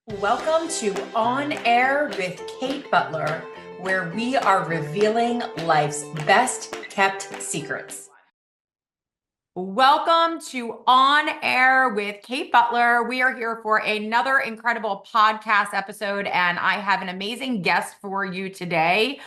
Welcome to On Air with Kate Butler, where we are revealing life's best kept secrets. Welcome to On Air with Kate Butler. We are here for another incredible podcast episode, and I have an amazing guest for you today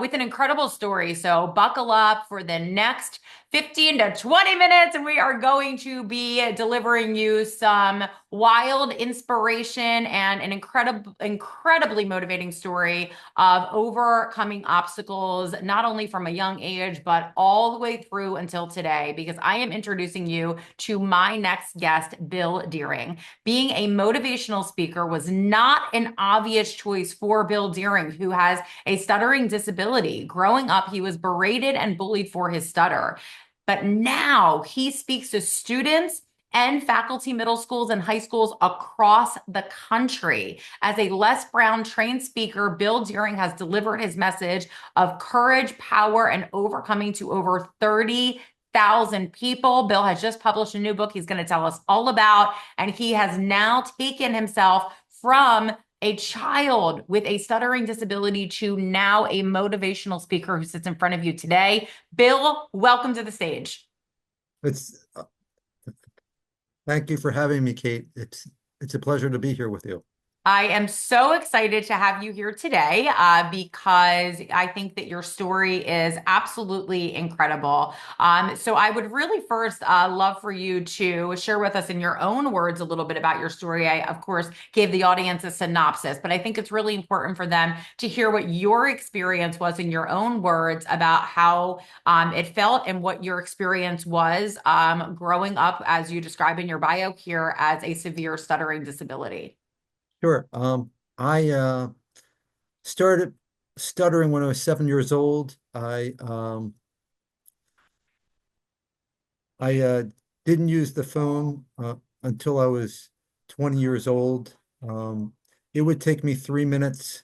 with an incredible story. So, buckle up for the next 15 to 20 minutes, and we are going to be delivering you some wild inspiration and an incredibly motivating story of overcoming obstacles, not only from a young age, but all the way through until today, because I am introducing you to my next guest, Bill Deering. Being a motivational speaker was not an obvious choice for Bill Deering, who has a stuttering disability. Growing up, he was berated and bullied for his stutter. But now he speaks to students and faculty middle schools and high schools across the country. As a Les Brown trained speaker, Bill Deering has delivered his message of courage, power, and overcoming to over 30,000 people. Bill has just published a new book he's going to tell us all about, and he has now taken himself from a child with a stuttering disability to now a motivational speaker who sits in front of you today. Bill, welcome to the stage. It's Thank you for having me, Kate. It's a pleasure to be here with you. I am so excited to have you here today because I think that your story is absolutely incredible. So I would really first love for you to share with us in your own words a little bit about your story. I, of course, gave the audience a synopsis, but I think it's really important for them to hear what your experience was in your own words about how it felt and what your experience was growing up, as you describe in your bio here, as a severe stuttering disability. Sure. I started stuttering when I was 7 years old. I didn't use the phone until I was 20 years old. It would take me 3 minutes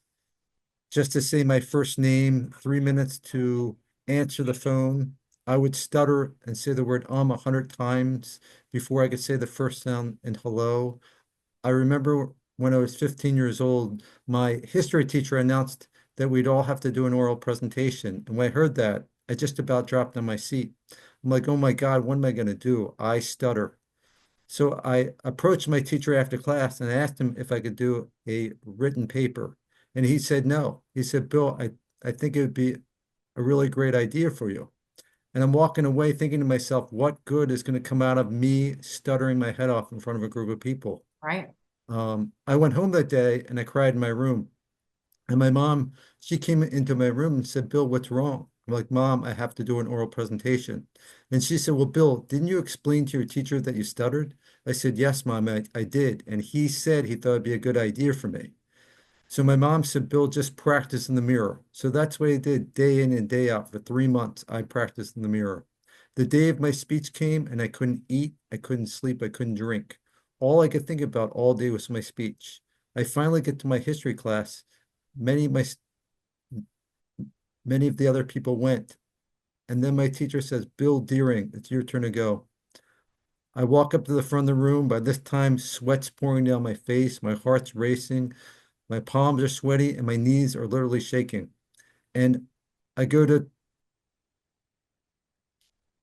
just to say my first name, 3 minutes to answer the phone. I would stutter and say the word 100 times before I could say the first sound and hello. I remember when I was 15 years old, my history teacher announced that we'd all have to do an oral presentation. And when I heard that, I just about dropped on my seat. I'm like, oh my God, what am I going to do? I stutter. So I approached my teacher after class and I asked him if I could do a written paper. And he said no. He said, Bill, I think it would be a really great idea for you. And I'm walking away thinking to myself, what good is going to come out of me stuttering my head off in front of a group of people? Right. I went home that day and I cried in my room. And my mom, she came into my room and said, Bill, what's wrong? I'm like, Mom, I have to do an oral presentation. And she said, well, Bill, didn't you explain to your teacher that you stuttered? I said, yes, Mom, I did. And he said he thought it'd be a good idea for me. So my mom said, Bill, just practice in the mirror. So that's what I did day in and day out for 3 months. I practiced in the mirror. The day of my speech came and I couldn't eat, I couldn't sleep, I couldn't drink. All I could think about all day was my speech. I finally get to my history class. Many of my many of the other people went. And then my teacher says, Bill Deering, it's your turn to go. I walk up to the front of the room. By this time, sweat's pouring down my face, my heart's racing, my palms are sweaty, and my knees are literally shaking. And I go to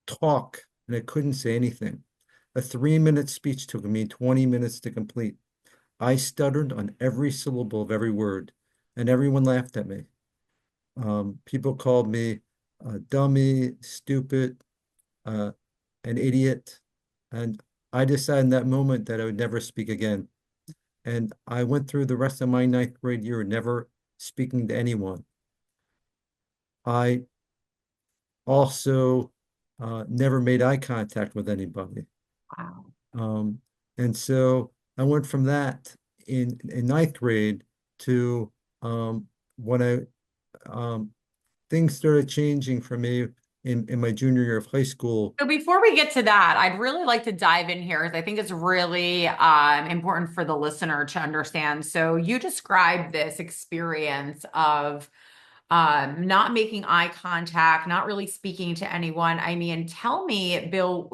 talk, and I couldn't say anything. A 3 minute speech took me 20 minutes to complete. I stuttered on every syllable of every word, and everyone laughed at me. People called me a dummy, stupid, uh, an idiot. And I decided in that moment that I would never speak again. And I went through the rest of my ninth grade year never speaking to anyone. I also never made eye contact with anybody. Wow. Um, and so I went from that in ninth grade to when um, things started changing for me in my junior year of high school. So before we get to that, I'd really like to dive in here because I think it's really important for the listener to understand. So you described this experience of not making eye contact, not really speaking to anyone. I mean, tell me, Bill,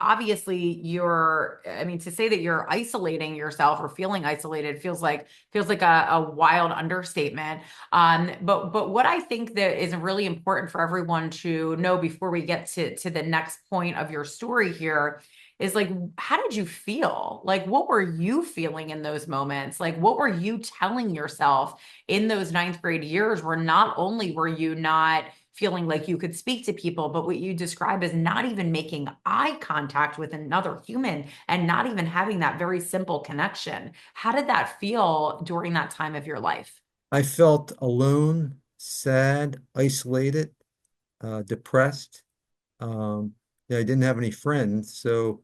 obviously I mean, to say that you're isolating yourself or feeling isolated feels like a wild understatement. But what I think that is really important for everyone to know before we get to the next point of your story here is like, how did you feel? Like, what were you feeling in those moments? Like, what were you telling yourself in those ninth grade years where not only were you not feeling like you could speak to people, but what you describe as not even making eye contact with another human and not even having that very simple connection. How did that feel during that time of your life? I felt alone, sad, isolated, depressed. Um, yeah, I didn't have any friends, so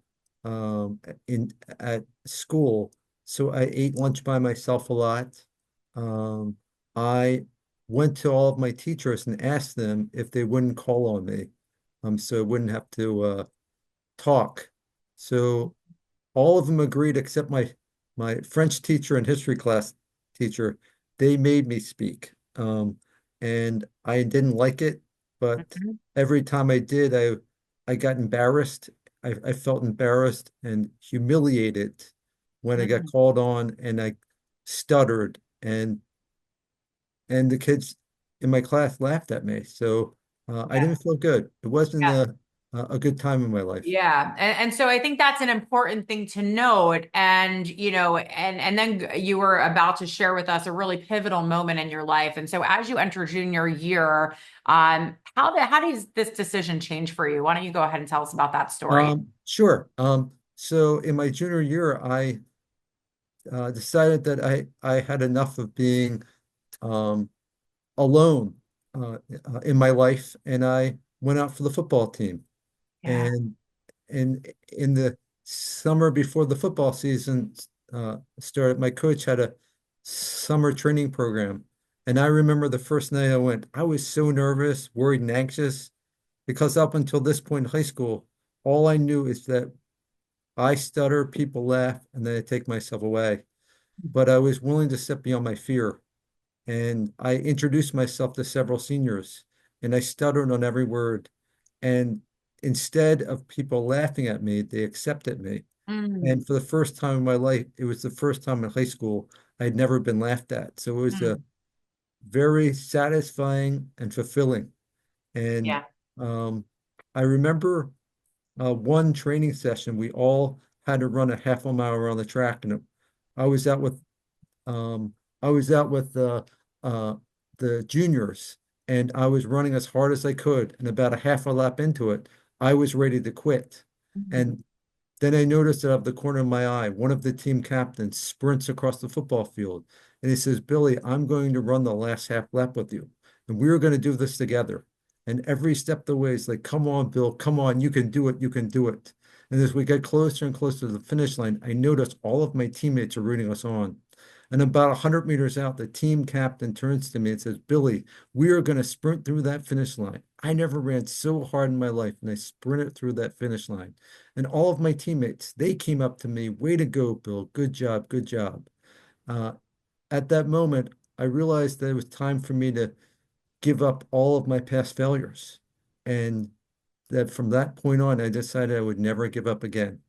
in at school, so I ate lunch by myself a lot. Um, I went to all of my teachers and asked them if they wouldn't call on me, so I wouldn't have to talk. So all of them agreed except my French teacher and history class teacher. They made me speak. And I didn't like it, but Mhm, every time I did, I got embarrassed. I felt embarrassed and humiliated when I got mhm. called on and I stuttered and the kids in my class laughed at me. So I Yeah. didn't feel good. It wasn't Yeah. a good time in my life. Yeah. And so I think that's an important thing to note. And, and then you were about to share with us a really pivotal moment in your life. And so as you enter junior year, how does this decision change for you? Why don't you go ahead and tell us about that story? Sure. So in my junior year, I decided that I had enough of being um, alone in my life, and I went out for the football team. Yeah. And in the summer before the football season started, my coach had a summer training program, and I remember the first night I went, I was so nervous, worried, and anxious because up until this point in high school, all I knew is that I stutter, people laugh, and then I take myself away. But I was willing to step beyond my fear. And I introduced myself to several seniors, and I stuttered on every word. And instead of people laughing at me, they accepted me. Mm, And for the first time in my life, it was the first time in high school I had never been laughed at. So it was a mm. very satisfying and fulfilling. And Yeah. um, I remember one training session, we all had to run a half a mile around the track, and I was out with um, I was out with uh, the juniors, and I was running as hard as I could. And about a half a lap into it, I was ready to quit. Mm, And then I noticed out of the corner of my eye, one of the team captains sprints across the football field, and he says, "Billy, I'm going to run the last half lap with you, and we're going to do this together." And every step of the way, it's like, "Come on, Bill, come on, you can do it, you can do it." And as we get closer and closer to the finish line, I notice all of my teammates are rooting us on. And about 100 meters out, the team captain turns to me and says, "Billy, we are going to sprint through that finish line." I never ran so hard in my life, and I sprinted through that finish line. And all of my teammates, they came up to me, "Way to go, Bill. Good job, good job." Uh, at that moment, I realized that it was time for me to give up all of my past failures. And that from that point on, I decided I would never give up again.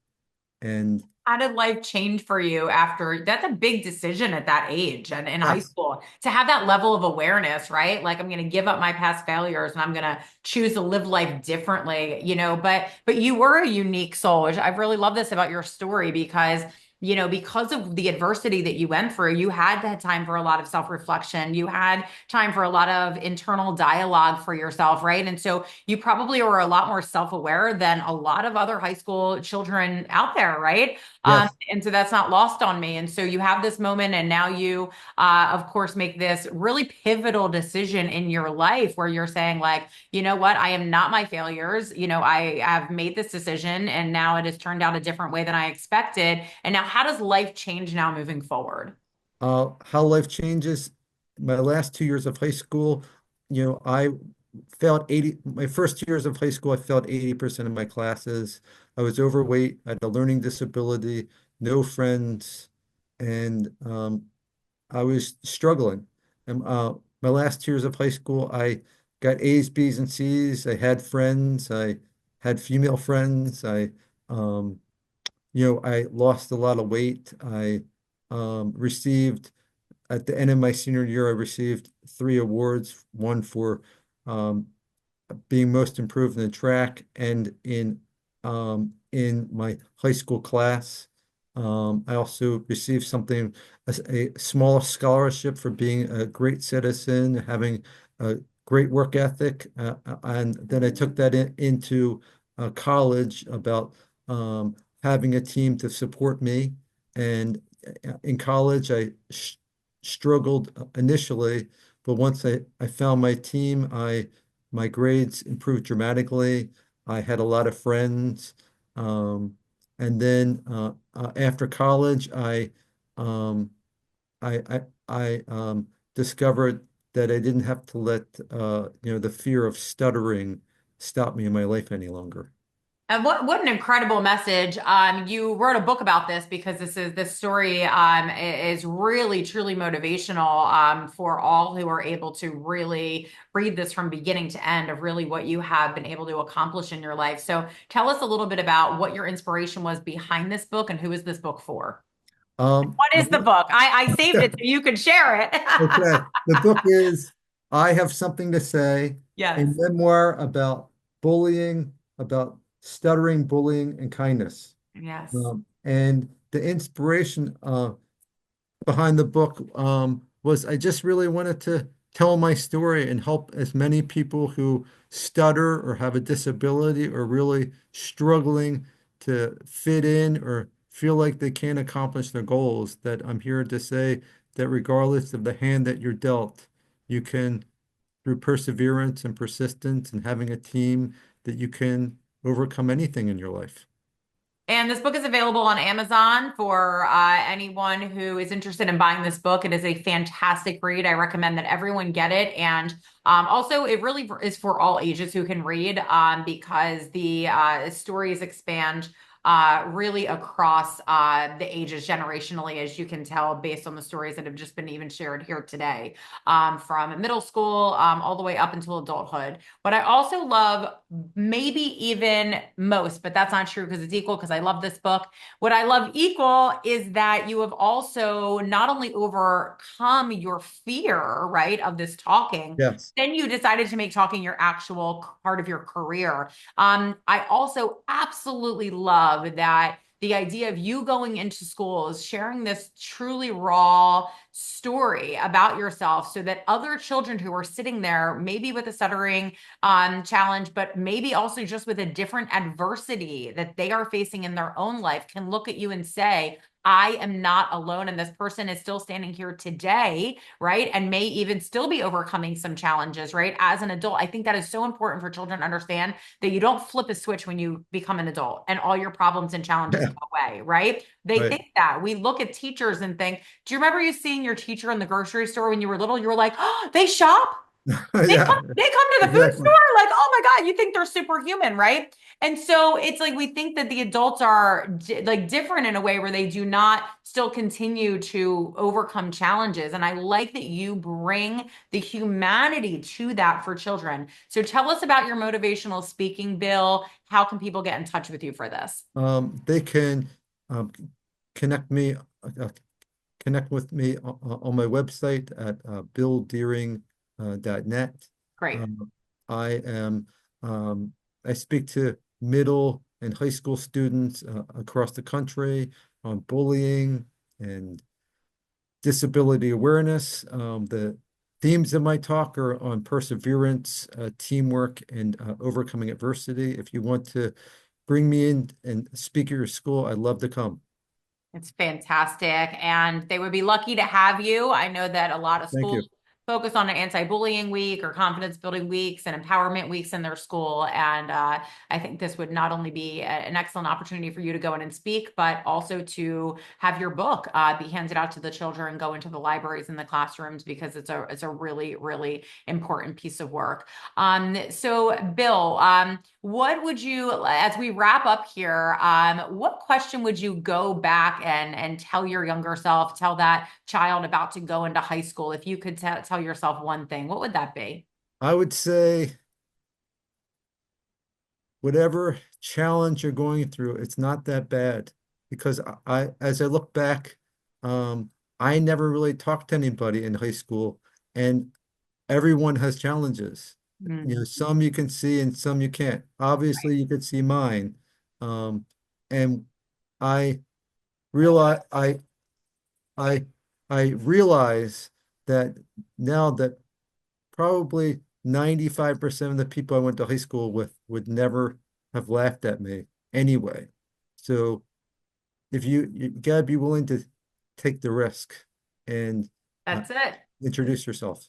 And How did life change for you after that's a big decision at that age and in high yes, school to have that level of awareness, right? Like I'm going to give up my past failures and I'm going to choose to live life differently, but you were a unique soul. Which I really love this about your story because of the adversity that you went through, you had that time for a lot of self-reflection. You had time for a lot of internal dialogue for yourself, right? And so you probably were a lot more self-aware than a lot of other high school children out there, right? yes. And so that's not lost on me. And so you have this moment, and now you, of course, make this really pivotal decision in your life where you're saying, like, you know what, I am not my failures. I have made this decision, and now it has turned out a different way than I expected. And now, how does life change now moving forward? How life changes. My last 2 years of high school, I failed 80, my first 2 years of high school, I failed 80% of my classes. I was overweight, I had a learning disability, no friends, and I was struggling. And my last 2 years of high school, I got A's, B's, and C's. I had friends. I had female friends. I Um, I lost a lot of weight. I received at the end of my senior year, I received three awards, one for um, being most improved in the track and in my high school class. I also received something, a small scholarship for being a great citizen, having a great work ethic, and then I took that into college about having a team to support me. And in college, I struggled initially, but once I found my team, my grades improved dramatically. I had a lot of friends. And then after college, um, I discovered that I didn't have to let the fear of stuttering stop me in my life any longer. And what an incredible message. You wrote a book about this because this story is really truly motivational for all who are able to really read this from beginning to end of really what you have been able to accomplish in your life. So tell us a little bit about what your inspiration was behind this book and who is this book for? What is the The book? I saved it so you could share it. Okay. The book is I Have Something to Say, a Yes. memoir about bullying, about stuttering, bullying, and kindness. Yes. And the inspiration behind the book was I just really wanted to tell my story and help as many people who stutter or have a disability or really struggling to fit in or feel like they can't accomplish their goals. That I'm here to say that regardless of the hand that you're dealt, you can, through perseverance and persistence and having a team, that you can overcome anything in your life. And this book is available on Amazon for anyone who is interested in buying this book. It is a fantastic read. I recommend that everyone get it. And also, it really is for all ages who can read because the stories expand really across the ages generationally, as you can tell based on the stories that have just been even shared here today, from middle school all the way up until adulthood. But I also love maybe even most, but that's not true because it's equal because I love this book. What I love equal is that you have also not only overcome your fear, right, of this talking, Yes. then you decided to make talking your actual part of your career. I also absolutely love that the idea of you going into schools, sharing this truly raw story about yourself so that other children who are sitting there, maybe with a stuttering challenge, but maybe also just with a different adversity that they are facing in their own life, can look at you and say, I am not alone. And this person is still standing here today, right? And may even still be overcoming some challenges, right? As an adult, I think that is so important for children to understand that you don't flip a switch when you become an adult and all your problems and challenges Yeah. go away, right? They Right. think that. We look at teachers and think, do you remember you seeing your teacher in the grocery store when you were little? You were like, oh, they shop? Yeah. They come to the food Exactly. store like, oh my God, you think they're superhuman, right? And so it's like we think that the adults are like different in a way where they do not still continue to overcome challenges. And I like that you bring the humanity to that for children. So tell us about your motivational speaking, Bill. How can people get in touch with you for this? They can um, connect me, connect with me on my website at billdeering.net. Great. Um, I am I speak to middle and high school students across the country on bullying and disability awareness. The themes of my talk are on perseverance, teamwork, and overcoming adversity. If you want to bring me in and speak at your school, I'd love to come. It's fantastic. And they would be lucky to have you. I know that a lot of Thank schools you. focus on an anti-bullying week or confidence building weeks and empowerment weeks in their school. And I think this would not only be an excellent opportunity for you to go in and speak, but also to have your book be handed out to the children and go into the libraries and the classrooms because it's a really, really important piece of work. So Bill, what would you, as we wrap up here, what question would you go back and tell your younger self, tell that child about to go into high school, if you could tell yourself one thing, what would that be? I would say whatever challenge you're going through, it's not that bad. Because as I look back, I never really talked to anybody in high school, and everyone has challenges. You know, Mm, some you can see and some you can't. Obviously, you could see mine. Um, and I realize I I realize that now that probably 95% of the people I went to high school with would never have laughed at me anyway. So if you gotta be willing to take the risk and uh, that's it. introduce yourself.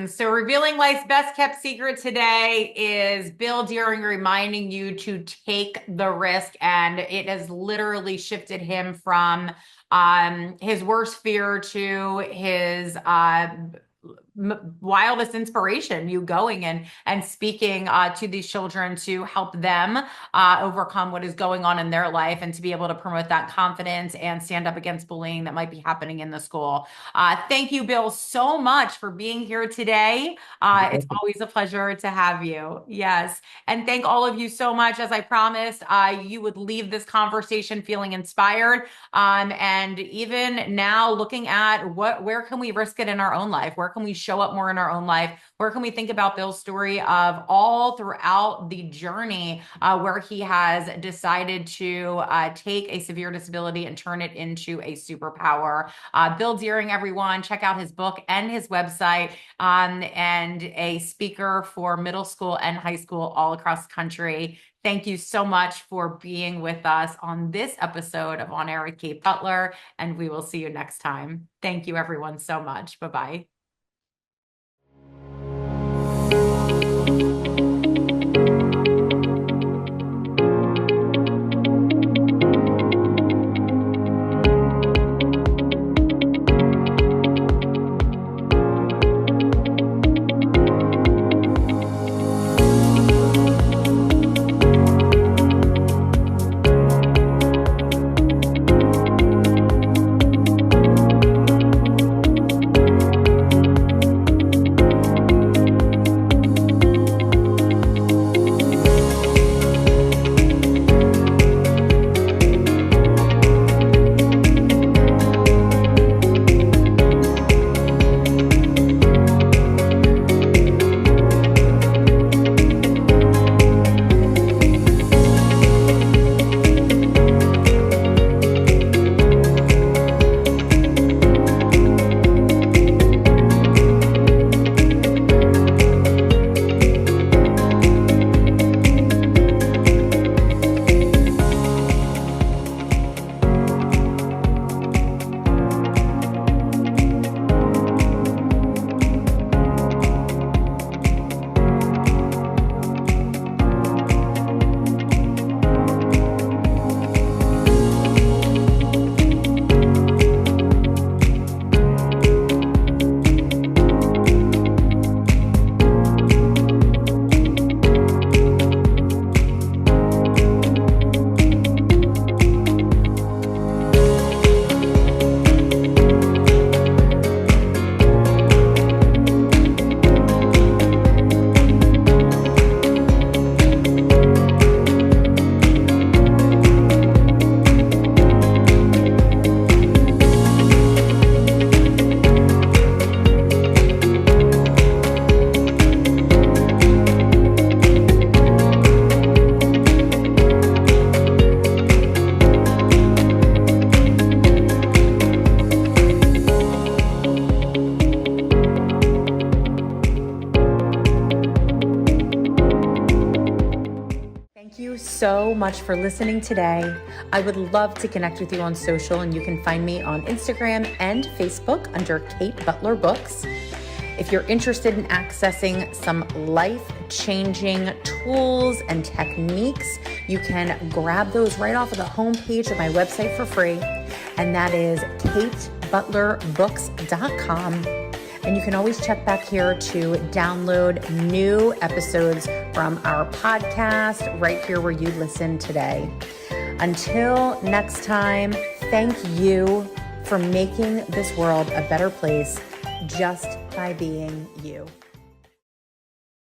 So revealing life's best kept secret today is Bill Deering reminding you to take the risk, and it has literally shifted him from his worst fear to his wildest inspiration, you going and speaking to these children to help them overcome what is going on in their life, and to be able to promote that confidence and stand up against bullying that might be happening in the school. Thank you, Bill, so much for being here today. You're It's welcome. always a pleasure to have you. Yes. And thank all of you so much. As I promised, you would leave this conversation feeling inspired. And even now, looking at where can we risk it in our own life? Where can we show up more in our own life? Where can we think about Bill's story of all throughout the journey where he has decided to take a severe disability and turn it into a superpower? Bill Deering, everyone, check out his book and his website, and a speaker for middle school and high school all across the country. Thank you so much for being with us on this episode of On Air with Kate Butler, and we will see you next time. Thank you, everyone, so much. Bye-bye. So much for listening today. I would love to connect with you on social, and you can find me on Instagram and Facebook under Kate Butler Books. If you're interested in accessing some life-changing tools and techniques, you can grab those right off of the homepage of my website for free, and that is katebutlerbooks.com. And you can always check back here to download new episodes from our podcast right here where you listen today. Until next time, thank you for making this world a better place just by being you.